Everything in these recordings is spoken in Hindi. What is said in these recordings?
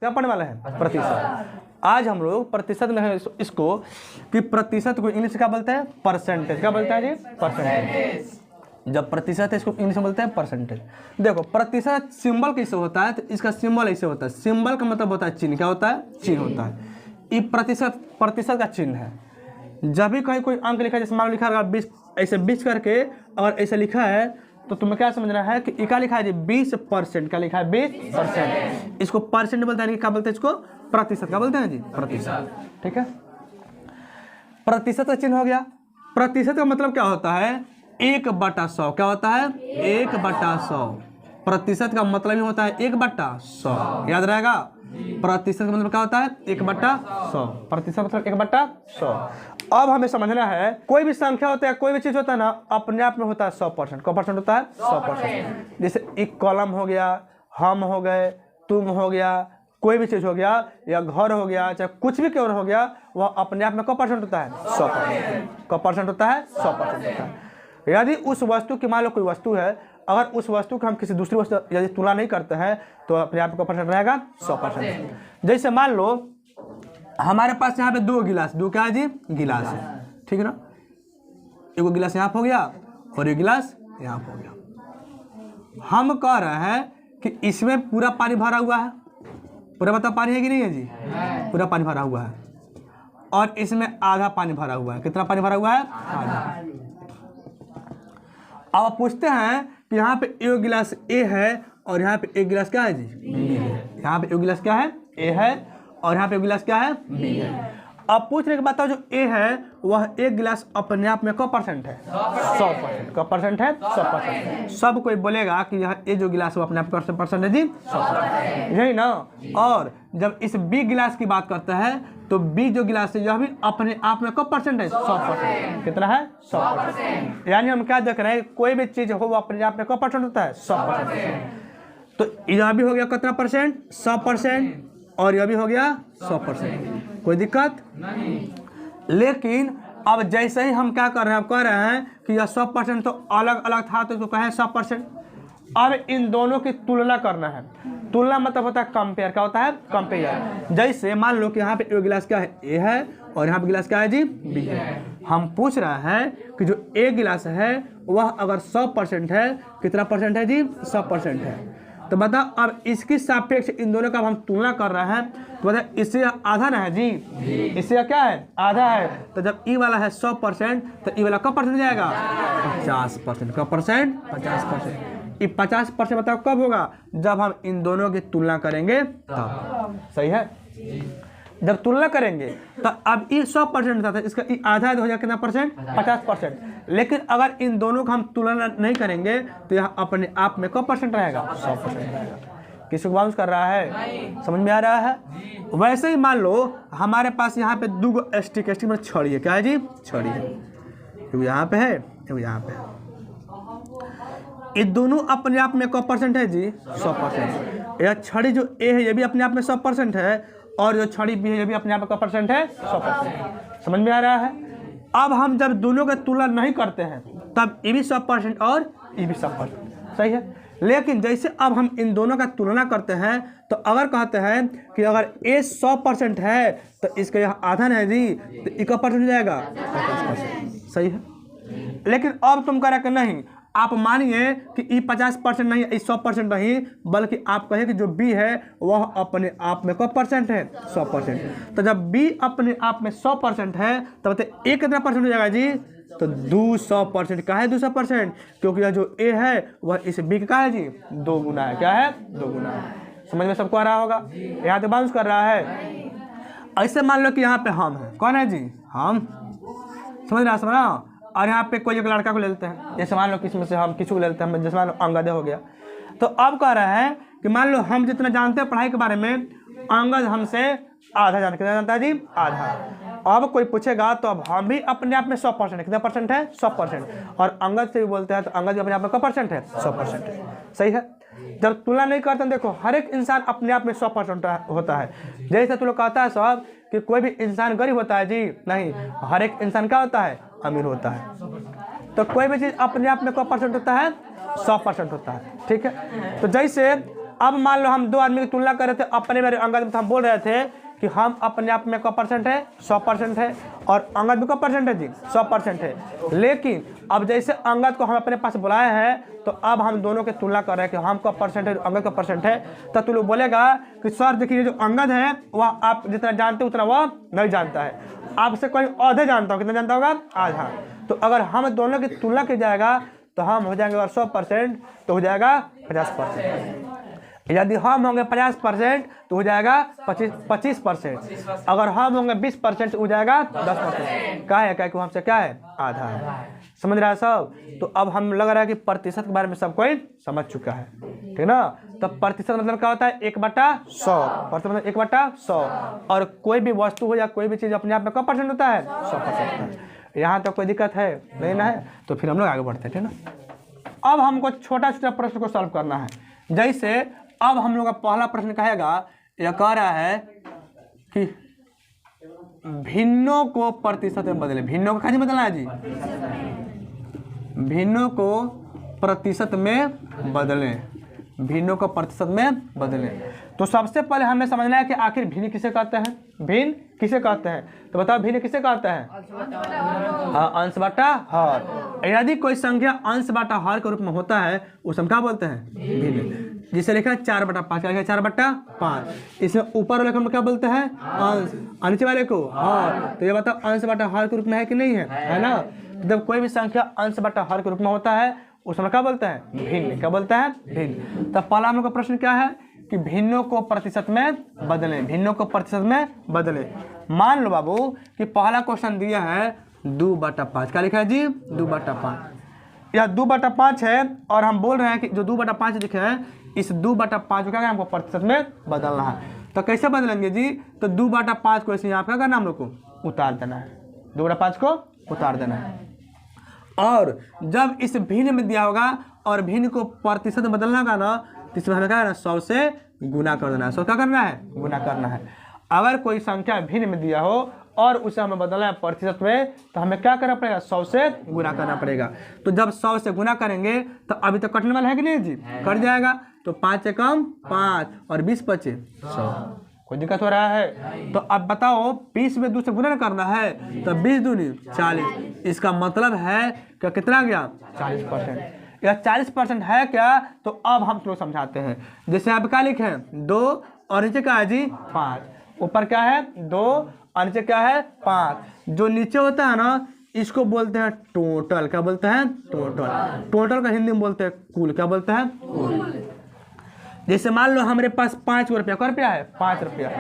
क्या पढ़ने वाला है? प्रतिशत। आज हम लोग प्रतिशत में है इसको कि प्रतिशत को इंग्लिश क्या बोलते हैं? परसेंटेज। क्या बोलते हैं जी? परसेंटेज। जब प्रतिशत है इसको इंग्लिश में बोलते हैं परसेंटेज। देखो प्रतिशत सिंबल कैसे होता है, तो इसका सिंबल ऐसे होता है। सिंबल का मतलब होता है चिन्ह। क्या होता है? चिन्ह होता है। ये प्रतिशत का चिन्ह है। जब भी कहीं कोई अंक लिखा है, जैसे मान लो लिखा है 20, ऐसे 20 करके अगर ऐसे लिखा है तो तुम्हें क्या समझना है कि क्या लिखा है जी? 20%। क्या लिखा है? 20%। इसको परसेंट बोलते हैं। क्या बोलते हैं इसको? प्रतिशत। क्या बोलते हैं जी? प्रतिशत। ठीक है, प्रतिशत का चिन्ह हो गया। प्रतिशत का मतलब क्या होता है? 1/100। क्या होता है? 1/100। प्रतिशत का मतलब ही होता है 1/100। याद रहेगा? प्रतिशत का मतलब क्या होता है? 1/100। प्रतिशत मतलब 1/100। अब हमें समझना है कोई भी संख्या होता है, कोई भी चीज होता है ना, अपने आप में होता है 100%। क्या परसेंट होता है? 100%। जैसे एक कॉलम हो गया, हम हो गए, तुम हो गया, कोई भी चीज हो गया, या घर हो गया, चाहे कुछ भी क्यों हो गया, वह अपने आप में क्या परसेंट होता है? 100%। क्या परसेंट होता है? 100% होता है। यदि उस वस्तु की, मान लो कोई वस्तु है, अगर उस वस्तु को हम किसी दूसरी वस्तु यदि तुलना नहीं करते हैं तो अपने आप का परसेंट रहेगा 100%। जैसे मान लो हमारे पास यहाँ पे 2 गिलास, 2 क्या है जी? गिलास है। ठीक है ना? एक गिलास यहाँ पे हो गया और एक गिलास यहाँ पे हो गया। हम कह रहे हैं कि इसमें पूरा पानी भरा हुआ है। पूरा मतलब पानी है कि नहीं है जी? पूरा पानी भरा हुआ है। और इसमें आधा पानी भरा हुआ है। कितना पानी भरा हुआ है? आधा। अब आप पूछते हैं कि यहाँ पे एक गिलास ए है और यहाँ पे एक गिलास क्या है जी? बी है। यहाँ पे एक गिलास क्या है? ए है और यहाँ पे एक गिलास क्या है? बी है। अब पूछ रहे कि बताओ जो ए है वह एक गिलास अपने आप में क्या परसेंट है? 100%। क्या परसेंट है? 100%। सब कोई बोलेगा कि यह ए जो गिलास वो अपने आप में परसेंट है जी? 100%। यही ना? और जब इस बी गिलास की बात करते हैं तो बी जो गिलास है यह भी अपने आप में क्या परसेंट है? 100%। कितना है? 100%। यानी हम क्या देख रहे हैं? कोई भी चीज हो वो अपने आप में क्या परसेंट होता है? 100%। तो यह भी हो गया कितना परसेंट? 100%। और यह भी हो गया 100%। कोई दिक्कत नहीं। लेकिन अब जैसे ही हम क्या कर रहे हैं? अब कह रहे हैं कि यह 100% तो अलग अलग था तो इसको कहें 100%। अब इन दोनों की तुलना करना है। तुलना मतलब होता है कंपेयर। क्या होता है? कंपेयर। जैसे मान लो कि यहाँ पे एक गिलास क्या है? ए है और यहाँ पे गिलास क्या है जी? बी है। हम पूछ रहे हैं कि जो ए गिलास है वह अगर 100% है, कितना परसेंट है जी? 100% है। तो बताओ अब इसकी सापेक्ष इन दोनों का हम तुलना कर रहे हैं तो बताओ इससे आधा ना है जी? इससे क्या है? आधा है। तो जब ई वाला है 100% तो ई वाला कब परसेंट जाएगा? 50%। कब परसेंट? 50%। ये 50% बताओ कब होगा? जब हम इन दोनों की तुलना करेंगे तब। सही है? जब तुलना करेंगे तो अब ये 100% था, इसका आधा हो जाएगा कितना परसेंट? 50%। लेकिन अगर इन दोनों का हम तुलना नहीं करेंगे तो यह अपने आप में क्या परसेंट रहेगा? 100% रहेगा। किसी को बाउंस कर रहा है? समझ में आ रहा है? वैसे ही मान लो हमारे पास यहाँ पे 2 स्टिक में छड़ी है। क्या है जी? छड़ी है। एक यहाँ पे है, एक यहाँ पे है। ये दोनों अपने आप में क्या परसेंट है जी? 100%। यह छड़ी जो ए है ये भी अपने आप में 100% है और जो छड़ी बी है ये भी अपने आप में क्या परसेंट है? 100%। समझ में आ रहा है? अब हम जब दोनों का तुलना नहीं करते हैं तब ये भी 100% और ये भी 100%। सही है? लेकिन जैसे अब हम इन दोनों का तुलना करते हैं तो अगर कहते हैं कि अगर ए 100% है तो इसका यह आधा है जी, तो इसका परसेंट हो जाएगा 50%। सही है? लेकिन अब तुम कह रहे कि नहीं, आप मानिए कि ई 50% नहीं है, 100% नहीं, बल्कि आप कहें कि जो बी है वह अपने आप में क्या परसेंट है? 100%। तो जब बी अपने आप में 100% है तो बताइए ए कितना परसेंट हो जाएगा जी? तो 200%। क्या है 200%? क्योंकि यह जो ए है वह इस बी का है जी? 2 गुना है। क्या है? 2 गुना है। समझ में सबको आ रहा होगा? यहाँ तो बाउंस कर रहा है। ऐसे मान लो कि यहाँ पे हम है। कौन है जी? हम। समझ रहा? और यहाँ पे कोई एक लड़का को ले लेते हैं। जैसे मान लो किसी में से हम किसी को ले लेते हैं, जैसे मान लो अंगद हो गया। तो अब कह रहे हैं कि मान लो हम जितना जानते हैं पढ़ाई के बारे में, अंगद हमसे आधा जानता है जी? आधा। अब कोई पूछेगा तो अब हम भी अपने आप में 100% है। कितना परसेंट है? 100%। और अंगद से भी बोलते हैं तो अंगद भी अपने आप में क्या परसेंट है? 100% है। सही है? जब तुलना नहीं करते हैं, देखो हर एक इंसान अपने आप में 100% होता है। जैसे तुम लोग कहता है साहब कि कोई भी इंसान गरीब होता है जी? नहीं, हर एक इंसान क्या होता है? अमीर होता है। तो कोई भी चीज़ अपने आप में क्या परसेंट होता है? 100% होता है। ठीक है? तो जैसे अब मान लो हम दो आदमी की तुलना कर रहे थे अपने मेरे अंगद में, तो हम बोल रहे थे कि हम अपने आप में % है 100% है और अंगद में % है जी 100% है। लेकिन अब जैसे अंगद को हम अपने पास बुलाए हैं तो अब हम दोनों की तुलना कर रहे हैं कि हम का % है अंगद का % है, तो तू लोग बोलेगा कि सर देखिए जो अंगद है वह आप जितना जानते उतना वह नहीं जानता है, आपसे कोई आधे जानता हो, कितना जानता होगा आधा। तो अगर हम दोनों की तुलना की जाएगा तो हम हो जाएंगे अगर 100% तो हो जाएगा 50%, यदि हम होंगे 50% तो हो जाएगा 25%, अगर हम होंगे 20% तो हो जाएगा 10%। क्या है, क्या कि हमसे क्या है आधा है। समझ रहा है सब। तो अब हम लग रहा है कि प्रतिशत के बारे में सब कोई समझ चुका है, ठीक ना। तो प्रतिशत मतलब क्या होता है 1/100, प्रतिशत मतलब 1/100, और कोई भी वस्तु हो या कोई भी चीज़ अपने आप में क्या % होता है 100%। यहाँ तो कोई दिक्कत है नहीं ना है, तो फिर हम लोग आगे बढ़ते हैं, ठीक ना। अब हमको छोटा छोटा प्रश्न को सॉल्व करना है। जैसे अब हम लोग का पहला प्रश्न कहेगा, यह कह रहा है कि भिन्नों को प्रतिशत में बदले। भिन्नों को कैसे बदलना है जी, भिन्नों को प्रतिशत में बदलें, भिन्नों को प्रतिशत में बदलें। तो सबसे पहले हमें समझना है कि आखिर भिन्न किसे कहते हैं, भिन्न किसे कहते हैं। तो बताओ भिन्न किसे कहते हैं, हाँ अंश बटा हर। यदि कोई संख्या अंश बटा हर के रूप में होता है उसे हम क्या बोलते हैं भिन्न। जिसे लिखा है 4/5, क्या लिखा है 4/5। इसमें ऊपर वाले को हम क्या बोलते हैं अंश, नीचे वाले को हर। तो ये बताओ अंश बटा हर के रूप में है कि नहीं है ना। जब कोई भी संख्या अंश बटा हर के रूप में होता है उसमें क्या बोलते हैं भिन्न, क्या बोलते हैं भिन्न। तब पहला हम लोग का प्रश्न क्या है कि भिन्नों को प्रतिशत में बदलें, भिन्नों को प्रतिशत में बदलें। मान लो बाबू कि पहला क्वेश्चन दिया है 2/5, क्या लिखा है जी 2/5। यह 2/5 है और हम बोल रहे हैं कि जो 2/5 लिखे हैं इस 2/5 को क्या हमको प्रतिशत में बदलना है। तो कैसे बदलेंगे जी, तो 2/5 को ऐसे यहाँ पे करना हम लोग को उतार देना है, 2/5 को उतार देना है। और जब इस भिन्न में दिया होगा और भिन्न को प्रतिशत में बदलना का ना, तो इसमें हमें क्या करना है 100 से गुना कर देना है। 100 क्या करना है गुना करना है। अगर कोई संख्या भिन्न में दिया हो और उसे हमें बदलना है प्रतिशत में, तो हमें क्या करना पड़ेगा 100 से गुना करना पड़ेगा। तो जब 100 से गुना करेंगे तो अभी तो कटने वाला है कि नहीं जी, कट जाएगा। तो 5 से कम 5 और 20 बचे 100। कोई दिक्कत हो रहा है। तो अब बताओ 20 में 2 से गुना करना है तो 20 दूनी 40। इसका मतलब है कि कितना गया 40%। या 40% है क्या, तो अब हम लोग समझाते हैं। जैसे आप क्या लिखे 2 और नीचे क्या है जी 5, ऊपर क्या है 2 और नीचे क्या है 5। जो नीचे होता है ना इसको बोलते हैं टोटल, क्या बोलते हैं टोटल। टोटल का हिंदी में बोलते हैं कुल, क्या बोलते हैं कुल। जैसे मान लो हमारे पास 5 रुपया, क्या रुपया है 5 रुपया,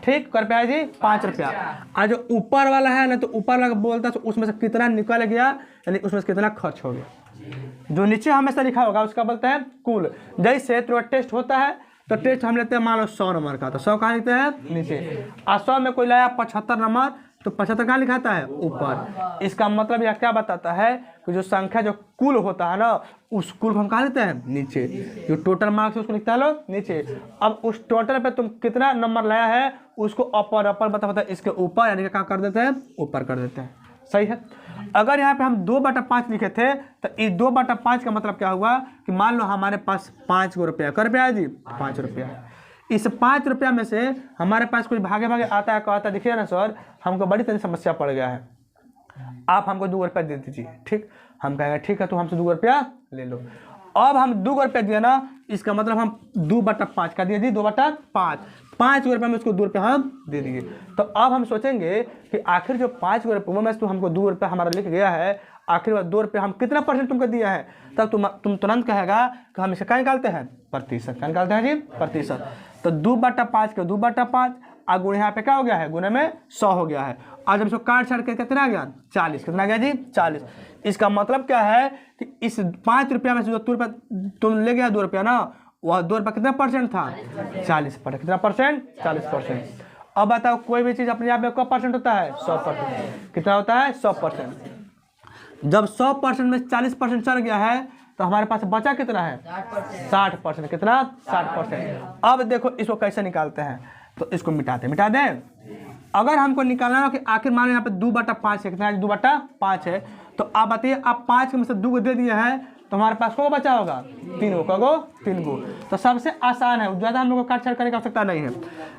ठीक क्या रुपया है जी 5 रुपया। और जो ऊपर वाला है ना, तो ऊपर वाला बोलता है तो उसमें से कितना निकल गया, यानी उसमें से कितना खर्च हो गया। जो नीचे हमेशा लिखा होगा उसका बोलते हैं कुल। जैसे तो टेस्ट होता है तो टेस्ट हम लेते हैं मान लो 100 नंबर का, तो 100 कहाँ लिखते हैं नीचे। और 100 में कोई लाया 75 नंबर, तो 75 कहाँ लिखाता है ऊपर। इसका मतलब यह क्या बताता है कि जो संख्या जो कुल होता है ना उस कुल को हम कहाँ लिखते हैं नीचे। जो टोटल मार्क्स है उसको लिखता है लोग नीचे। अब उस टोटल पे तुम कितना नंबर लाया है उसको अपर बता इसके ऊपर, यानी कि क्या कर देते हैं ऊपर कर देते हैं। सही है। अगर यहाँ पे हम 2/5 लिखे थे तो इस 2/5 का मतलब क्या हुआ कि मान लो हमारे पास 5 रुपया, क्या रुपया है जी 5 रुपया। इस 5 रुपया में से हमारे पास कुछ भागे भागे आता है, कहता है देखिए ना सर हमको बड़ी तरह समस्या पड़ गया है, आप हमको 2 रुपया दे दीजिए। ठीक, हम कहेंगे ठीक है तो हमसे 2 रुपया ले लो। अब हम 2 रुपया दिए ना, इसका मतलब हम 2/5 का दिए जी 2/5, 5 रुपये में उसको 2 रुपया हम दे दिए। तो अब हम सोचेंगे कि आखिर जो 5 रुपये में तो हमको 2 रुपया हमारा लिख गया है, आखिर वह 2 रुपये हम कितना % तुमको दिया है। तब तुम तुरंत कहेगा कि हम इसे क्या निकालते हैं प्रतिशत, क्या निकालते हैं जी प्रतिशत। तो 2/5 के 2/5 और गुणे यहाँ पे क्या हो गया है गुणे में 100 हो गया है। और जब इसको काट छाट के कितना गया 40, कितना गया जी 40। इसका मतलब क्या है कि इस 5 रुपया में से जो 2 रुपया तुम ले गया 2 रुपया ना, वह 2 रुपया कितना % था 40%। कितना %? 40%। अब बताओ कोई भी चीज़ अपने आप में क्या % होता है 100%। कितना होता है 100%। जब 100% में 40% चल गया है तो हमारे पास बचा कितना है 60%। कितना 60%। अब देखो इसको कैसे निकालते हैं, तो इसको मिटा दें। अगर हमको निकालना है कि आखिर मान यहाँ पे 2/5 है, कितना है 2/5 है। तो आप बताइए आप 5 में से 2 को दे दिए हैं तो हमारे पास को बचा होगा 3 गो, कगो 3 गो। तो सबसे आसान है, ज़्यादा हम लोग को काट छाट करने की आवश्यकता नहीं है।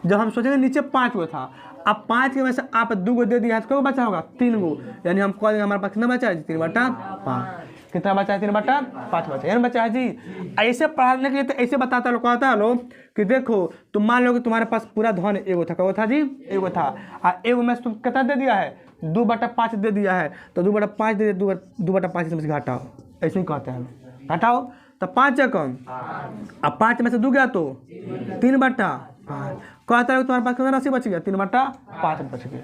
जब हम सोचेंगे नीचे 5 गो था, अब 5 के में से आप 2 गो दे दिया है तो को बचा होगा 3 गो, यानी हम कह देंगे हमारे पास कितना बचा है 3/5। कितना बचा है 3/5 बचा, यानी बचा है जी। ऐसे पढ़ाने के लिए तो ऐसे बताता लोग, कहता है लोग कि देखो तुम मान लो कि तुम्हारे पास पूरा धन एगो था, कगो था जी एगो था, और एगो में तुम कितना दे दिया है 2/5 दे दिया है, तो 2/5 दे दिया, 2/5 इसमें से घटाओ, ऐसे ही कहते हैं घटाओ। तो 5 है कम, अब 5 में से 2 गया तो 3/5, कहता है तुम्हारे पास कितना राशि बच गया 3/5 बच गया।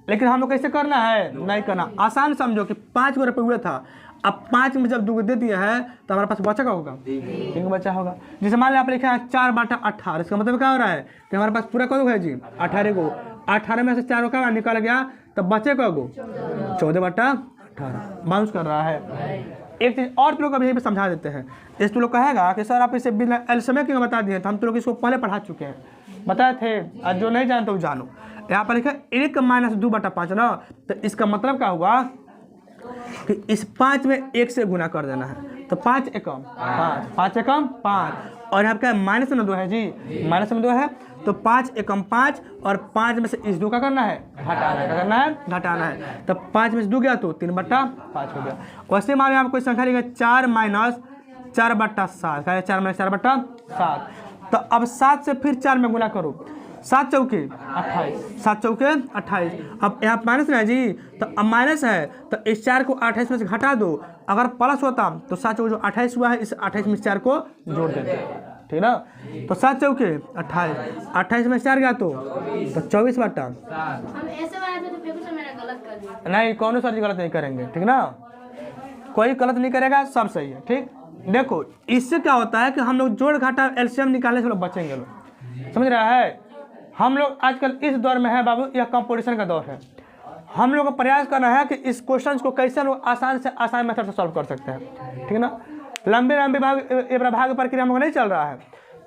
लेकिन हम लोग कैसे करना है, नहीं करना, आसान समझो कि 5 गो रुपये हुए था, अब 5 में जब 2 गो दे दिया है तो हमारे पास बचा होगा 3 बचा होगा। जैसे मान लिया आप लिखा है 4/18, इसका मतलब क्या हो रहा है कि हमारे पास पूरा कगो है जी 18 गो, 18 में से 4 का निकल गया तब बचे कगो 14/18 बाउंस कर रहा है। एक चीज़ और तुम लोग अभी यहीं पे समझा देते हैं, इस तुम लोग कहेगा कि सर आप इसे बिना एलसीएम क्यों बता दिए, तो हम तुम लोग इसको पहले पढ़ा चुके हैं, बताए थे, आज जो नहीं जानते वो जानो। यहाँ पर लिखा 1 - 2/5 ना, तो इसका मतलब क्या हुआ कि इस 5 में 1 से गुना कर देना है, तो 5 एकम 5, 5 एकम 5, और यहाँ क्या माइनस में 2 है जी, माइनस में 2 है, तो 5 एकम 5, और 5 में से इस 2 का करना है घटाना है, क्या करना है घटाना है, तो 5 में से 2 गया तो 3/5 हो गया। वैसे मान लो आप कोई संख्या लिखा 4 - 4/7, 4 - 4/7, तो अब 7 से फिर 4 में गुना करो, 7 चौके 28, 7 चौके 28, अब यहाँ माइनस ना है जी, तो अब माइनस है तो इस 4 को 28 में से घटा दो, अगर प्लस होता तो 7 चौके जो 28 हुआ है इस 28 में 4 को जोड़ देते, ठीक ना। तो 7 चौके 28, 28 में 4 गया तो 24/। हम ऐसे बनाए थे तो फिर कुछ मैंने गलत कर दिया। नहीं, कौन सा गलत नहीं करेंगे, ठीक ना, कोई गलत नहीं करेगा, सब सही है, ठीक। देखो इससे क्या होता है कि हम लोग जोड़ घटा एलसीएम निकालने से लोग बचेंगे, लोग समझ रहा है। हम लोग आजकल इस दौर में है बाबू, यह कंपटीशन का दौर है, हम लोग को प्रयास करना है कि इस क्वेश्चन को कैसे लोग आसान से आसान मेथड से सॉल्व कर सकते हैं, ठीक ना। लंबे लंबे भाग प्रक्रिया हम लोग नहीं चल रहा है,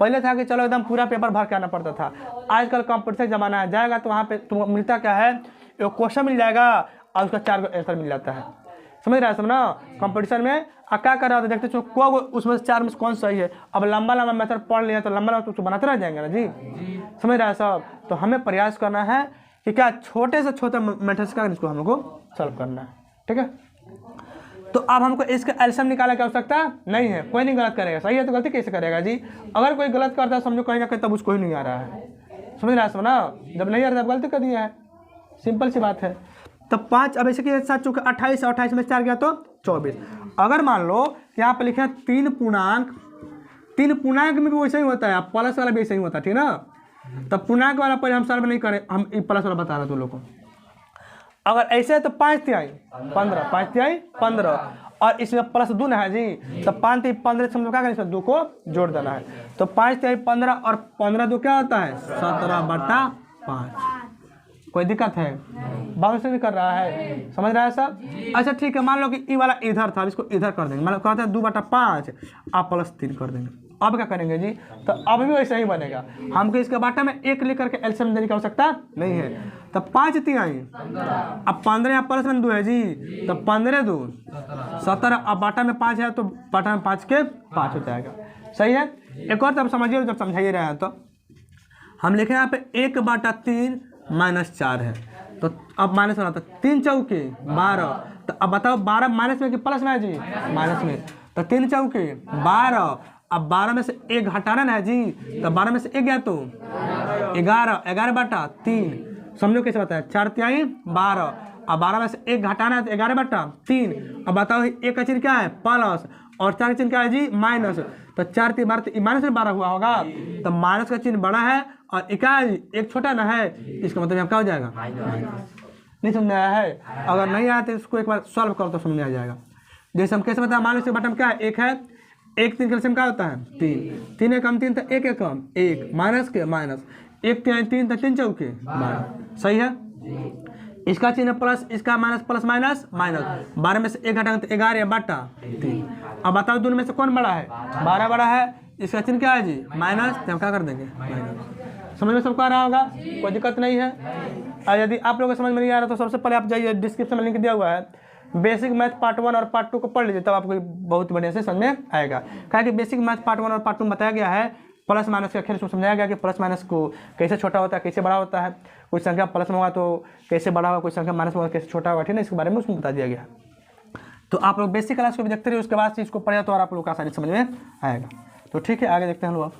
पहले था कि चलो एकदम पूरा पेपर भर के आना पड़ता था, आजकल कंपटीशन ज़माना है, जाएगा तो वहाँ पे तुम मिलता क्या है, एक क्वेश्चन मिल जाएगा और उसका 4 आंसर मिल जाता है, समझ रहा है सब ना। कंपटीशन में क्या कर रहा था, देखते को उसमें से 4 में से कौन सही है, अब लंबा लंबा मेथड पढ़ लिया तो लंबा लंबा तो बनाते रह जाएंगे ना जी, समझ रहा है सब। तो हमें प्रयास करना है कि क्या छोटे से छोटे मेथड्स का इसको हम लोग को सॉल्व करना है, ठीक है। तो अब हमको इसका एलसीएम निकालने की आवश्यकता नहीं है, कोई नहीं गलत करेगा, सही है तो गलती कैसे करेगा जी, अगर कोई गलत करता है समझो कहीं ना कहीं तब उसको ही नहीं आ रहा है, समझ रहा है सब ना, जब नहीं आ रहा तब गलती कर दिया है, सिंपल सी बात है। तब 5, अब ऐसे कि 7 चौके 28, 28 में 4 गया तो 24। अगर मान लो कि यहाँ पर लिखे हैं 3 पूर्णांक में भी वैसे ही होता है, प्लस वाला भी ऐसे ही होता है, ठीक ना। तब पूर्णांक वाला पहले हम सॉल्व नहीं करें, हम प्लस वाला बता रहे तुम लोग को। अगर ऐसे है तो 5 तिहाई 15, 5 तिहाई 15, और इसमें प्लस 2 है जी, तो 5 तिहाई 15 से हम लोग क्या करें, 2 को जोड़ देना है, तो 5 तिहाई 15 और 15 2 क्या होता है 17/5। कोई दिक्कत है, बाउंस नहीं कर रहा है, समझ रहा है सब। अच्छा ठीक है, मान लो कि ई वाला इधर था, इसको इधर कर देंगे, मान लो कहते हैं 2/5 आप +3 कर देंगे। अब क्या करेंगे जी, तो अब भी वैसा ही बनेगा, हमको इसके बाटा में 1 लेकर के एलसीएम देने की आवश्यकता नहीं है। तो 5 तिहाई, अब 15 यहाँ प्लस में 2 है जी, तो 15 2 17, अब बाटा में 5 है तो बाटा में 5 के 5 हो जाएगा, सही है। एक और तब समझिए, जब समझाइए रहे हैं तो हम लिखे यहाँ पे 1/3 -4 है, तो अब माइनस होना था 3 चौके 12, तो अब बताओ 12 माइनस में कि प्लस में है जी, माइनस में, तो 3 चौके 12, अब 12 में से 1 घटाना है जी, तो 12 में से 1 गया तो 11, 11/3, समझो कैसे बताया, 4 तिहाई 12, अब 12 में से 1 घटाना है तो 11/3, अब बताओ 1 का चिन्ह क्या है प्लस, और 4 का चिन्ह क्या है जी माइनस, तो 4 3 12 माइनस में 12 हुआ होगा, तो माइनस का चिन्ह बड़ा है और एक छोटा ना है, इसका मतलब यहाँ क्या हो जाएगा नहीं समझ आया है। अगर नहीं आया तो इसको एक बार सॉल्व करो तो समझ आ जाएगा। जैसे हम कैसे बताया, मान लो इसके बटन क्या है, 1 है, 1 3 कैल्शियम क्या होता है 3, 3 एकम 3 तो 1 एकम 1, माइनस के माइनस 1 तिहाई 3 तो 3 चौके 12, सही है। इसका चिन्ह प्लस, इसका माइनस प्लस माइनस माइनस, 12 में से 1 घटाएंगे तो 11/3। अब बताओ दोनों में से कौन बड़ा है, 12 बड़ा है, इसका चिन्ह क्या है जी माइनस, तो हम क्या कर देंगे माइनस। समझ में सबको आ रहा होगा, कोई दिक्कत नहीं है। और यदि आप लोगों को समझ में नहीं आ रहा तो सबसे पहले आप जाइए, डिस्क्रिप्शन में लिंक दिया हुआ है, बेसिक मैथ पार्ट 1 और पार्ट 2 को पढ़ लीजिए, तब आपको बहुत बढ़िया से समझ में आएगा। कहा कि बेसिक मैथ पार्ट 1 और पार्ट 2 में बताया गया है प्लस माइनस का खेल, उसमें समझाया गया कि प्लस माइनस को कैसे छोटा होता है, कैसे बड़ा होता है, कोई संख्या प्लस में होगा तो कैसे बड़ा होगा, कोई संख्या माइनस में होगा कैसे छोटा होगा, ठीक है, इसके बारे में उसमें बता दिया गया। तो आप लोग बेसिक क्लास को भी देखते रहिए, उसके बाद इसको पढ़े तो और आप लोग को आसानी समझ में आएगा। तो ठीक है, आगे देखते हैं हम लोग।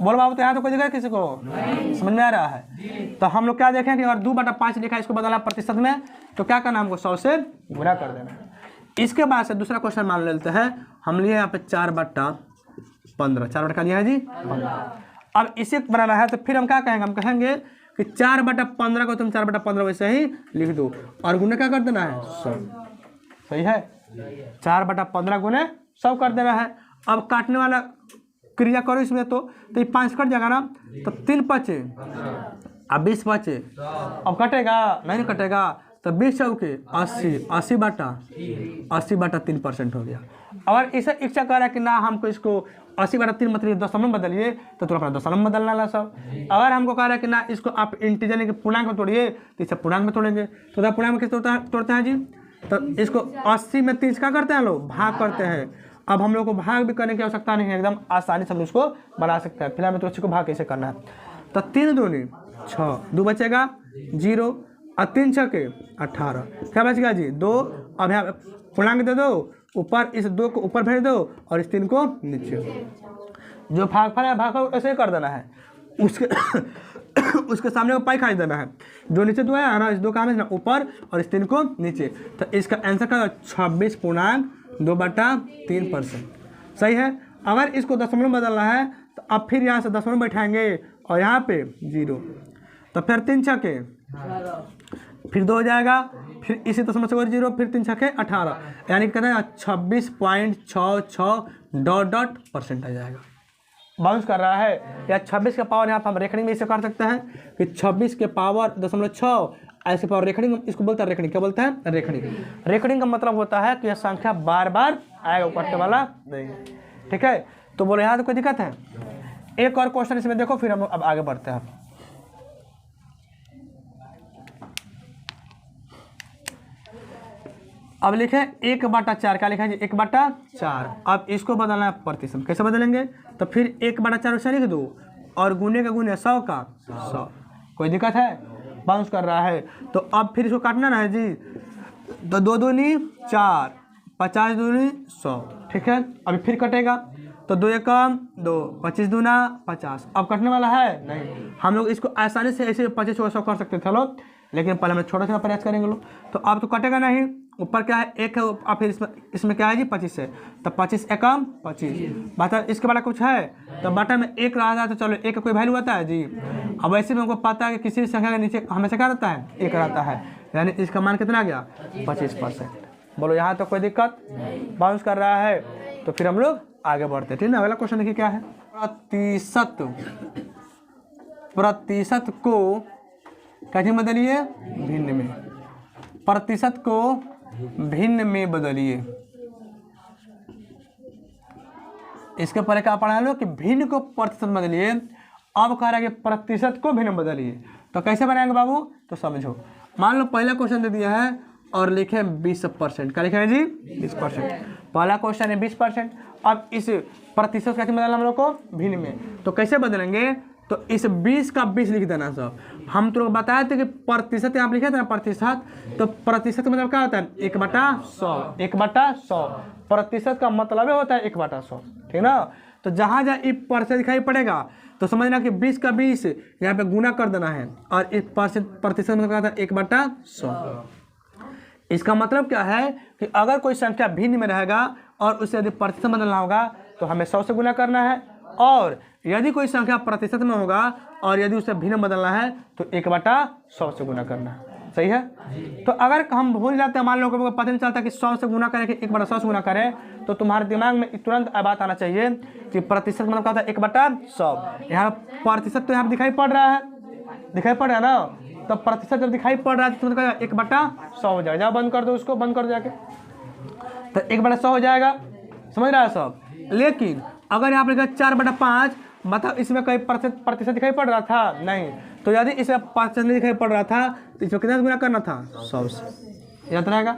बोलो बाबू, तो यहाँ तो कोई जगह किसी को समझ में आ रहा है? तो हम लोग क्या देखें कि अगर 2/5 लिखा है, इसको बदलना प्रतिशत में, तो क्या करना, हमको 100 से गुणा कर देना है। इसके बाद से दूसरा क्वेश्चन मान लेते हैं, हम लिए यहाँ पे 4/15, 4 लिया है जी 15। अब इसे बनाना है तो फिर हम क्या कहेंगे, हम कहेंगे कि 4/15 को तुम 4/15 वैसे ही लिख दो और गुना क्या कर देना है 100। सही है, 4/15 गुने 100 कर देना है। अब काटने वाला क्रिया करो इसमें, तो ये 5 कट जाएगा ना, तो 3 बचे, अब 20 बचे, अब कटेगा नहीं कटेगा, तो 20 चौके 80, 80/3% हो गया। अगर इसे इच्छा कर रहा है कि ना हमको इसको 80/3 मतलब दशमलव में बदलिए, तो तुम अपना दशमलव में बदलना ला सब। अगर हमको कह रहा है कि ना इसको आप इंटीजर यानी कि पूर्णांक में तोड़िए, तो इसे पूर्णांक में तोड़ेंगे। तो पूर्णांक में किस तोड़ते हैं जी, तो इसको 80 में 30 क्या करते हैं लोग, भाग करते हैं। अब हम लोग को भाग भी करने की आवश्यकता नहीं है, एकदम आसानी से हम इसको बना सकते हैं। फिलहाल में तो इसको भाग कैसे करना है, तो 3 दूनी 6, 2 बचेगा 0 और 3 छके 18, क्या बचेगा जी 2। अब यहाँ पूर्णांक दे दो, ऊपर इस 2 को ऊपर भेज दो और इस 3 को नीचे। जो भागफल है भागफल ऐसे ही कर देना है, उसके सामने को पाई खाई देना है। जो नीचे 2 है ना, इस 2 का है ना ऊपर और इस 3 को नीचे। तो इसका आंसर क्या, 26.2/3%। सही है। अगर इसको दशमलव में बदलना है तो अब फिर यहाँ से दशमलव बैठाएंगे और यहाँ पे 0, तो फिर 3 छके फिर 2 हो जाएगा, फिर इसी दशमलव से 0, फिर 3 छके 18, यानी कहते हैं 26.66 % आ जाएगा। बाउंस कर रहा है, या 26 का पावर यहाँ पर हम रेखनी में इसे कर सकते हैं कि 26 के पावर 0.6 ऐसे पावर रेखनी, इसको बोलते हैं रेखनी। क्या बोलते हैं, रेखनी। रेखनी का मतलब होता है कि यह संख्या बार बार आएगा, कटने वाला नहीं। ठीक है, तो बोलो यहाँ तो कोई दिक्कत है। एक और क्वेश्चन इसमें देखो, फिर हम अब आगे बढ़ते हैं। अब लिखे 1/4, क्या लिखा है जी 1/4। अब इसको बदलना है प्रतिशत, कैसे बदलेंगे, तो फिर 1/4 से लिख दो और गुने का गुने 100 का 100। कोई दिक्कत है, बाउंस कर रहा है। तो अब फिर इसको काटना ना है जी, तो 2 दूनी 4, 50 दूनी 100। ठीक है, अभी फिर कटेगा, तो 2 एकम 2, 25 दूना 50। अब कटने वाला है नहीं, हम लोग इसको आसानी से ऐसे 25 को 100 कर सकते थे लोग, लेकिन पहले हम छोटा सा प्रयास करेंगे लोग। तो अब तो कटेगा नहीं, ऊपर क्या है 1 है, अब फिर इसमें क्या है जी 25 है, तो 25 एकम 25। बता इसके बारे कुछ है, तो बटा में 1 रहा था, तो चलो 1 का कोई वैल्यू आता है जी। अब वैसे में हमको पता है कि किसी भी संख्या के नीचे हमेशा क्या रहता है 1 रहता है, यानी इसका मान कितना आ गया 25%। बोलो यहाँ तो कोई दिक्कत, बाउंस कर रहा है। तो फिर हम लोग आगे बढ़ते हैं, ठीक है। अगला क्वेश्चन देखिए क्या है, प्रतिशत को कैसे बदलिए, भिन्न में। प्रतिशत को भिन्न में बदलिए। इसके पहले क्या पढ़ा लो कि भिन्न को प्रतिशत बदलिए, अब कह रहा है कि प्रतिशत को भिन्न बदलिए। तो कैसे बनाएंगे बाबू, तो समझो। मान लो पहला क्वेश्चन दे दिया है और लिखे 20%, क्या लिखे हैं जी 20%। पहला क्वेश्चन है 20%। अब इस प्रतिशत कैसे बदलना हम लोग को, भिन्न में। तो कैसे बदलेंगे, तो इस 20 का 20 लिख देना सब। हम तो बताए थे कि प्रतिशत यहाँ लिखे थे ना प्रतिशत, तो प्रतिशत मतलब क्या होता है 1/100। 1/100 प्रतिशत का मतलब होता है 1/100, ठीक ना। तो जहाँ जहाँ ये परसेंट दिखाई पड़ेगा तो समझना कि 20 का 20 यहाँ पे गुना कर देना है, और इस प्रतिशत मतलब क्या होता है 1/100। इसका मतलब क्या है कि अगर कोई संख्या भिन्न में रहेगा और उसे यदि प्रतिशत बदलना होगा तो हमें 100 से गुना करना है, और यदि कोई संख्या प्रतिशत में होगा और यदि उसे भिन्न बदलना है तो 1/100 से गुना करना है। सही है। तो अगर हम भूल जाते हैं, मान लो को पता नहीं चलता कि 100 से गुना करें कि 1/100 से गुना करें, तो तुम्हारे दिमाग में तुरंत बात आना चाहिए कि प्रतिशत मतलब क्या होता है 1/100। यहाँ प्रतिशत तो यहाँ दिखाई पड़ रहा है, दिखाई पड़ रहा है ना, तो प्रतिशत जब दिखाई पड़ रहा है तो 1/100 हो जाएगा। बंद कर दो उसको, बंद कर जाके, तो 1/100 हो जाएगा। समझ रहा है सब। लेकिन अगर यहाँ पर 4/5, मतलब इसमें कहीं प्रतिशत दिखाई पड़ रहा था नहीं, तो यदि इसमें प्रतिशत नहीं दिखाई पड़ रहा था तो इसमें कितना गुना करना था 100 से, याद रहेगा।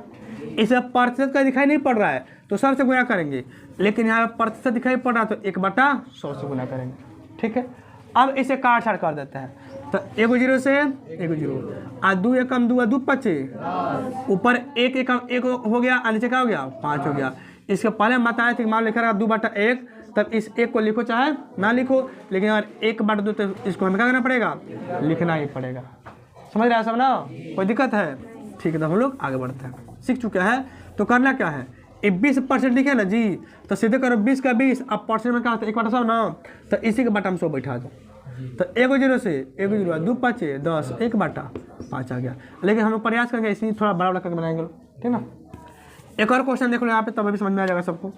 इसमें प्रतिशत का दिखाई नहीं पड़ रहा है तो 100 से गुना करेंगे, लेकिन यहाँ पे प्रतिशत दिखाई पड़ रहा है तो 1/100 से गुना करेंगे। ठीक है, अब इसे काट छाट कर देते हैं। तो 1 0 से 1 0 आ 2 एकम 2 2 5 ऊपर 1 एकम 1 हो गया और नीचे क्या हो गया 5 हो गया। इसके पहले बताया था कि मान लिखा रहा 2/1, तब इस 1 को लिखो चाहे ना लिखो, लेकिन अगर 1/2 तो इसको हमें क्या करना पड़ेगा, लिखना ही पड़ेगा। समझ रहा है सब ना, कोई दिक्कत है? ठीक है, तो हम लोग आगे बढ़ते हैं। सीख चुके हैं तो करना क्या है, 20% लिखे ना जी, तो सीधे करो 20 का 20, अब परसेंट में क्या होता है 1/100 ना, तो इसी के बटा में 100 बैठा दो। तो 1 0 से 1 0 2 5 10 1/5 आ गया। लेकिन हम लोग प्रयास करेंगे इसलिए थोड़ा बड़ा बड़ा करके बनाएंगे, ठीक ना। एक और क्वेश्चन देख लो यहाँ पे, तब भी समझ में आ जाएगा सबको।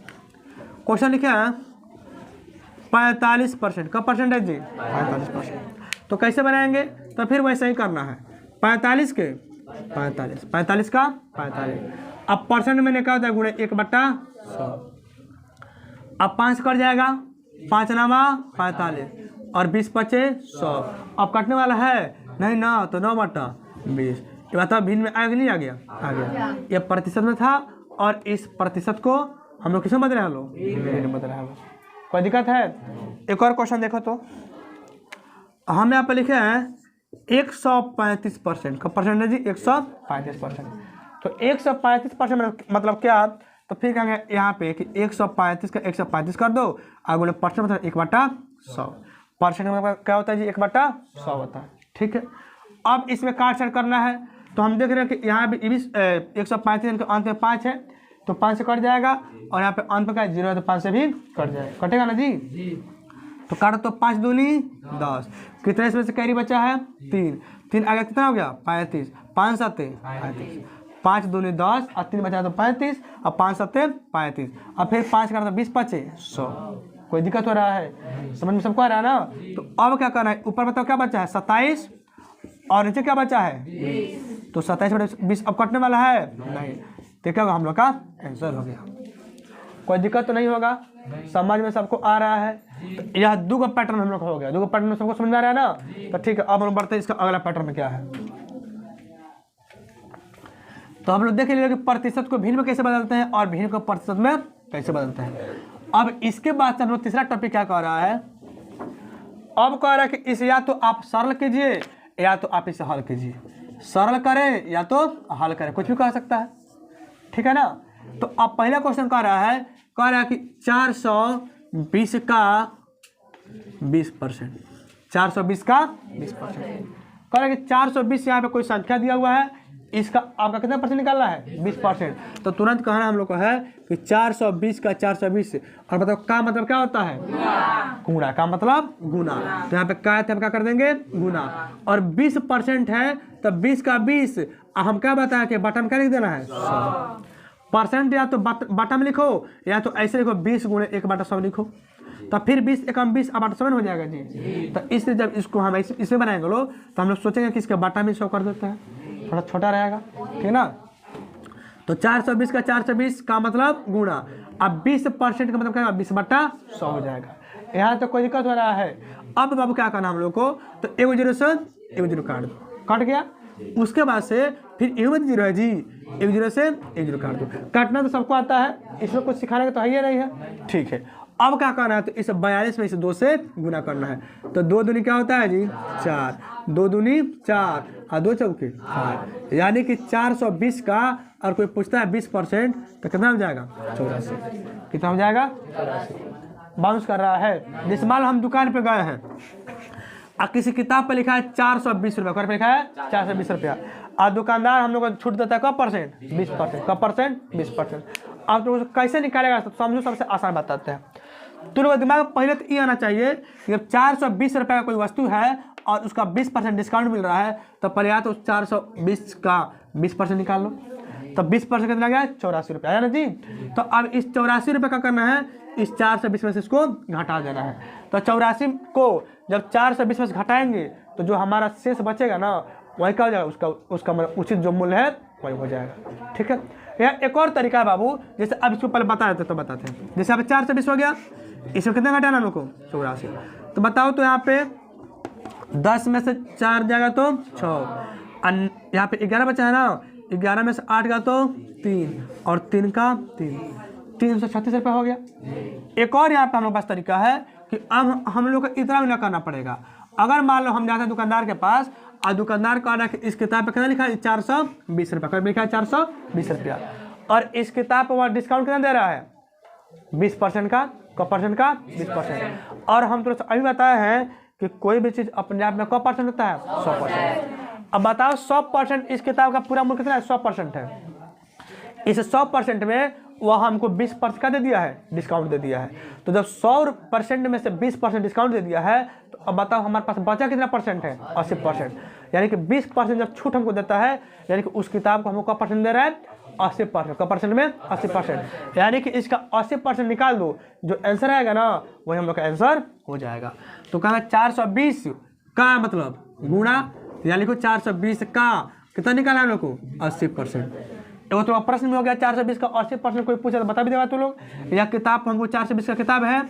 क्वेश्चन लिखा है 45%। कब परसेंट है जी, 45%। तो कैसे बनाएंगे, तो फिर वैसे ही करना है, 45 के 45 45 का 45। अब परसेंट में क्या होता है गुणे 1/100। अब 5 कट जाएगा, 5 नामा 45 और 20 बचे 100। अब कटने वाला है नहीं ना, तो 9/20। ये बताओ भिन्न में आया कि नहीं आ गया, आ गया। ये प्रतिशत में था और इस प्रतिशत को हम लोग किसमें बदल रहे हैं, लोग भिन्न में बदल रहे हैं। कोई दिक्कत है? एक और क्वेश्चन देखो तो, हम यहाँ पे लिखे हैं 135%। कब परसेंट है जी, 135%। तो 135% मतलब क्या, तो फिर कहेंगे यहाँ पे कि 135 का 135 कर दो, आगे परसेंट मतलब 1/100। परसेंट में क्या होता है जी, 1/100 होता है। ठीक है, अब इसमें काट छाट करना है, तो हम देख रहे हैं कि यहाँ भी 135 के अंत में 5 है, तो 5 से कट जाएगा, और यहाँ पे अंत में क्या 0 है तो 5 से भी कट जाएगा, कटेगा ना जी। तो काटो तो 5 दूनी 10, कितने इसमें से कैरी बचा है 3 आ गया, कितना हो गया 35, 5 7 35, 5 दूनी 10 और 3 बचा तो 35 और 5 7 35, और फिर 5 काटो 20 5 100। कोई दिक्कत हो रहा है, समझ में सबको आ रहा है ना। तो अब क्या करना है, ऊपर बताओ क्या बचा है 27 और नीचे क्या बचा है 20। तो 27/20 अब कटने वाला है नहीं, तो क्या हम लोग का आंसर हो गया। कोई दिक्कत तो नहीं होगा, समझ में सबको आ रहा है। तो यह 2 पैटर्न हम लोग हो गया, 2 पैटर्न में सबको समझ में आ रहा है ना। तो ठीक है, अब हम बढ़ते हैं इसका अगला पैटर्न में क्या है। तो हम लोग देख लिए कि प्रतिशत को भिन्न में कैसे बदलते हैं और भिन्न को प्रतिशत में कैसे बदलते हैं। अब इसके बाद से हम लोग तीसरा टॉपिक क्या कह रहा है, अब कह रहा है कि इसे या तो आप सरल कीजिए या तो आप इसे हल कीजिए, सरल करें या तो हल करें, कुछ भी कह सकता है, ठीक है ना। तो अब पहला क्वेश्चन कह रहा है कि 420 का 20%, 420 का 20%। कह रहा है कि 420 यहाँ पे कोई संख्या दिया हुआ है, इसका आपका कितना परसेंट निकालना है 20%। तो तुरंत कहना हम लोग को है कि 420 का 420, और मतलब का मतलब क्या होता है गुणा, का मतलब गुना। तो यहाँ पे क्या कर देंगे गुना, और 20% है तो 20 का 20, हम क्या बताया कि बटा में क्या लिख देना है 100 परसेंट, या तो बटा में लिखो या तो ऐसे लिखो 20 गुणे 1/100 लिखो, तो फिर 20 एकम 20 अब 8 हो जाएगा जी। तो इसलिए जब इसको हम इसे बनाएंगे लोग, तो हम लोग सोचेंगे कि इसके बटा में 100 कर देते हैं, थोड़ा छोटा रहेगा, ठीक ना। तो 420 का 420 का मतलब गुणा, अब 20% का मतलब क्या 20/100 हो जाएगा। यहाँ तो कोई दिक्कत हो रहा है। अब बाबू क्या करना हम लोग को, तो 1 0 से 1 0 काट दो, कट गया। उसके बाद से फिर 1 0 है जी, 1 0 से 1 0 काट दो। काटना तो सबको आता है, इसमें कुछ सिखाने का तो है ही नहीं है, ठीक है। अब क्या करना है, तो इस 42 में इसे 2 से गुना करना है। तो 2 दूनी क्या होता है जी 4, 2 दूनी 4 और 2 चौके 4, यानी कि 420 का, और कोई पूछता है 20% तो कितना हो जाएगा 84। कितना हो जाएगा 84। बाउंस कर रहा है। जिस माल हम दुकान पे गए हैं और किसी किताब पर लिखा है 420 रुपया, पर लिखा है 420 रुपया, और दुकानदार हम लोग को छूट देता है कब परसेंट 20%, कब परसेंट 20%। आप लोग कैसे निकालेगा तो समझो, सबसे आसान बताते हैं। तो लोग दिमाग में पहले तो ये आना चाहिए कि जब 420 रुपये का कोई वस्तु है और उसका 20% डिस्काउंट मिल रहा है, तो पहले या तो 420 का 20% निकाल लो, तो 20% कितना गया 84 रुपया, है ना जी। तो अब इस 84 रुपये का करना है, इस 420 में से इसको घटा देना है। तो 84 को जब 420 में से घटाएंगे तो जो हमारा शेष बचेगा ना, वही क्या हो जाएगा, उसका मतलब उचित जो मूल्य है वही हो जाएगा, ठीक है। यह एक और तरीका है बाबू, जैसे अब इसको पहले बता देते तो बताते हैं। जैसे यहाँ पे 420 हो गया, इसमें कितना घटाना हम लोग को 84। तो बताओ, तो यहाँ पे 10 में से 4 जाएगा तो 6, यहाँ पे 11 बचा है ना, 11 में से 8 का तो 3 और 3 का 3, 336 रुपये हो गया। एक और यहाँ पे हम लोग पास तरीका है कि अब हम लोग को इतना भी ना करना पड़ेगा। अगर मान लो हम जाते हैं दुकानदार के पास और दुकानदार का ऑर्डर इस किताब पे कितना लिखा है 420 रुपये, कब लिखा है 420 रुपया, और इस किताब पर वह डिस्काउंट कितना दे रहा है 20% का, परसेंट का 20%। और हम तो अभी बताए हैं कि कोई भी चीज़ अपने आप में कब परसेंट होता है 100%। अब बताओ 100% इस किताब का पूरा मूल्य कितना है 100% है। इस 100% में वह हमको 20% का दे दिया है, डिस्काउंट दे दिया है। तो जब 100% में से 20% डिस्काउंट दे दिया है तो अब बताओ हमारे पास बचा कितना परसेंट है 80%। यानी कि 20% जब छूट हमको देता है यानी कि उस किताब को हमको कब परसेंट दे रहा है 80%। कब परसेंट में 80%। यानी कि इसका 80% निकाल दो, जो आंसर आएगा ना वही हम लोग का आंसर हो जाएगा। तो कहा 420 का मतलब गुणा, यानी कि 420 का कितना निकाला हम लोग को 80%। तो प्रश्न में हो गया 420 का 80%। कोई पूछा तो बता भी देगा तो लोग। या किताब हमको 420 का किताब है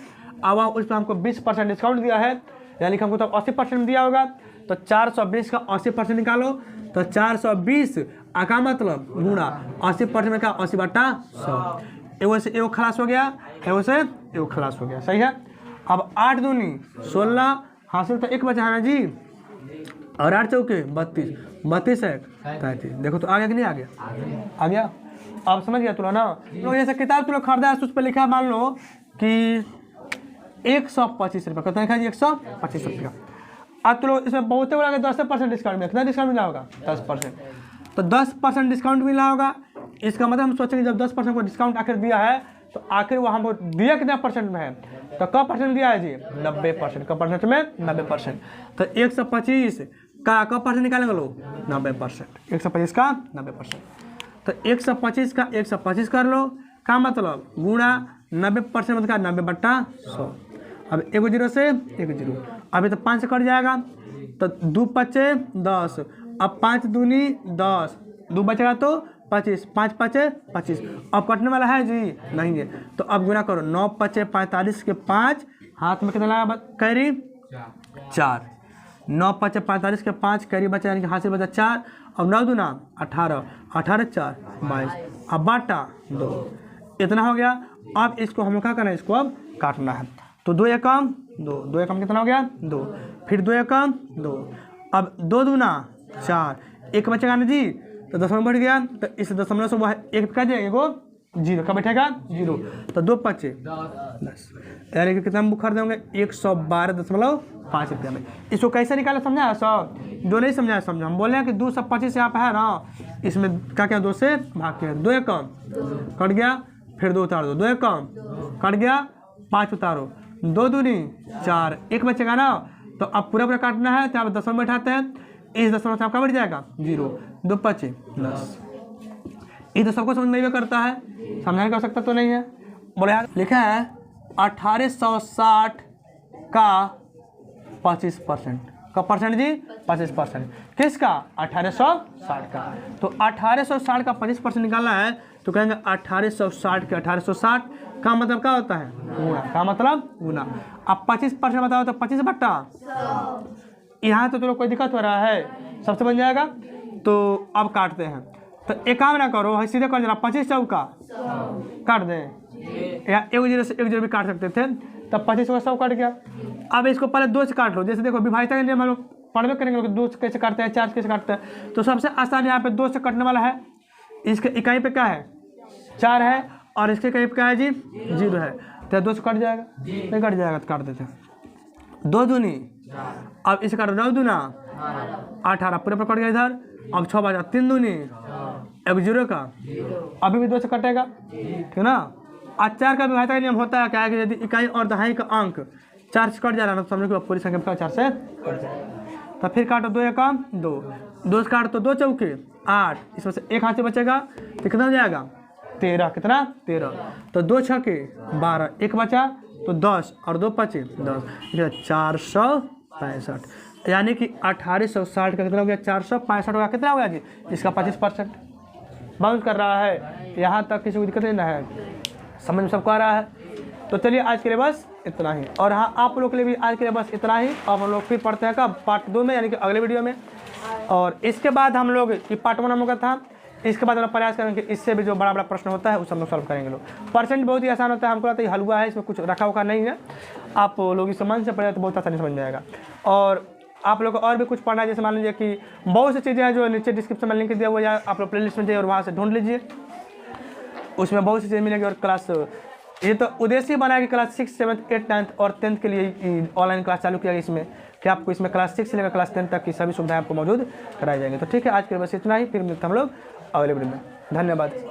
और उस पर हमको 20% डिस्काउंट दिया है, यानी कि हमको तो 80% दिया होगा। तो 420 का 80% निकालो, तो 420 का मतलब गुणा 80% में का 80/100। एगो से एगो खलास हो गया, एगो से एगो खलास हो गया, सही है। अब 8 दूनी 16 हासिल तो 1 बचा है ना जी, और 8 चौके 32, 32 है 33। देखो तो आ गया कि नहीं आ गया, आ गया। आप समझ गया तुला ना। तो जैसे किताब तुम लोग खरीदा है उस पर लिखा मान लो कि 125 रुपये, कितना लिखा है 125 रुपया। अब तो लोग इसमें बहुत बड़ा 10% डिस्काउंट मिला, कितना डिस्काउंट मिला होगा 10%। तो 10% डिस्काउंट मिला होगा, इसका मतलब हम सोचेंगे जब 10% को डिस्काउंट आखिर दिया है तो आखिर वो हमको दिया कितना परसेंट में है, तो कब परसेंट दिया है जी 90%। कब परसेंट में 90%। तो 125 का कब परसेंट निकालेंगे लोग 90%। 125 का 90%। तो 125 का 125 कर लो, का मतलब गुणा 90% मतलब 90/100। अब 1 0 से 1 0, अभी तो 5 से कट जाएगा, तो 2 5 10, अब 5 दूनी 10, 2 बचेगा तो 25, 5 5 25। अब कटने वाला है जी नहीं है, तो अब गुना करो 9 5 45 के 5, हाथ में कितना लगा कैरी 4, 9 5 45 के 5 कैरी बचा, यानी कि हाथ से बचा 4। अब 9 दूना 18, 18 4 22, अब बाटा 2, इतना हो गया। अब इसको हम लोग क्या करना है, इसको अब काटना है। तो 2 एकम 2, 2 एकम कितना हो गया 2, फिर 2 एकम 2, अब 2 दूना 4, 1 बचेगा ना जी, तो दशमलव बढ़ गया, तो इस दशमलव से वह 1 का जाएगा एगो 0 का बैठेगा 0, तो 2 5 10, यानी कि कितना बुक खरीदेंगे 112.5 रुपया में। इसको कैसे निकाले समझाया सब, दो नहीं समझाया समझा। हम बोले हैं कि 225 यहाँ पे है ना, इसमें क्या क्या 2 से भाग के 2 एकम कट गया, फिर 2 उतार दो, 2 एकम कट गया, 5 उतारो, 2 दूनी 4, 1 बचेगा ना। तो अब पूरा काटना है, तो आप दशमलव बैठाते हैं, इस दशमलव से आपका बढ़ जाएगा 0, 2 5 10। ये तो सबको समझ में करता है, समझाने की आवश्यकता तो नहीं है। बोले यार लिखा है 1860 का 25% का परसेंट जी 25%। किसका 1860 का। तो 1860 का 25% निकालना है, तो कहेंगे 1860 के 1860 का मतलब क्या होता है गुना, का मतलब गुना। अब 25% बताओ तो 25/100। यहाँ तो चलो कोई दिक्कत हो रहा है, सबसे बन जाएगा। तो अब काटते हैं, तो एक काम ना करो, सीधे कर देना 25 चौका काट दें, या 1 0 से 1 0 भी काट सकते थे, तब 25 का 100 कट गया। अब इसको पहले 2 से काट लो, जैसे देखो विभाजित के नियम हम लोग पढ़वे करेंगे कि 2 से कैसे काटते हैं, 4 से कैसे काटते हैं। तो सबसे आसान यहाँ पे 2 से कटने वाला है, इसके इकाई पे क्या है 4 है, और इसके इकाई पे क्या है जी 0 है, तो 2 से कट जाएगा, नहीं कट जाएगा तो काट देते हैं। 2 दूनी, अब इसे काटो 9 दूना 18, पूरे पर कट गया इधर। अब 6 बचा, 3 दूनी 1 0 का, अभी भी 2 से कटेगा, ठीक है ना। आज 4 का विभाजित का नियम होता है क्या है कि यदि इकाई और दहाई का अंक 4 से कट जा रहा है ना, तो समझो कि पूरी संख्या 4 से कट जाएगा। तो फिर काटो 2 एकम 2, 2 से काटो तो 2 चौके 8, इसमें से 1 हाथ से बचेगा, तो कितना हो जाएगा 13, कितना 13। तो 2 छके 12, 1 बचा तो 10, और 2 5 10, 465। यानी कि 1860 का कितना हो गया 465 होगा, कितना हो गया जी इसका 25%। बाउंस कर रहा है, यहाँ तक किसी को दिक्कत नहीं है, समझ में सबको आ रहा है। तो चलिए आज के लिए बस इतना ही, और हाँ आप लोग के लिए भी आज के लिए बस इतना ही। अब हम लोग फिर पढ़ते हैं कब पार्ट 2 में, यानी कि अगले वीडियो में। और इसके बाद हम लोग ये पार्ट 1 हम लोग का था, इसके बाद हम लोग प्रयास करेंगे कि इससे भी जो बड़ा बड़ा प्रश्न होता है उसे हम लोग सॉल्व करेंगे लोग। परसेंट बहुत ही आसान होता है, हमको लगता है हलवा है, इसमें कुछ रखा हुआ नहीं है, आप लोग इस मन से पढ़े तो बहुत आसानी समझ में आएगा। और आप लोग को और भी कुछ पढ़ना है, जैसे मान लीजिए कि बहुत सी चीज़ें हैं जो नीचे डिस्क्रिप्शन में लिंक दिया हुआ है, आप लोग प्ले लिस्ट में जाइए और वहाँ से ढूंढ लीजिए, उसमें बहुत सी चीज़ें मिलेंगी। और क्लास ये तो उद्देश्य ही बना है कि क्लास 6, 7, 8, 9 और 10th के लिए ऑनलाइन क्लास चालू किया गया इसमें, कि आपको इसमें क्लास 6 से लेकर क्लास 10 तक की सभी सुविधाएं आपको मौजूद कराई जाएंगी। तो ठीक है, आज के लिए बस इतना ही, फिर मिलते हैं हम लोग अगले वीडियो में। धन्यवाद।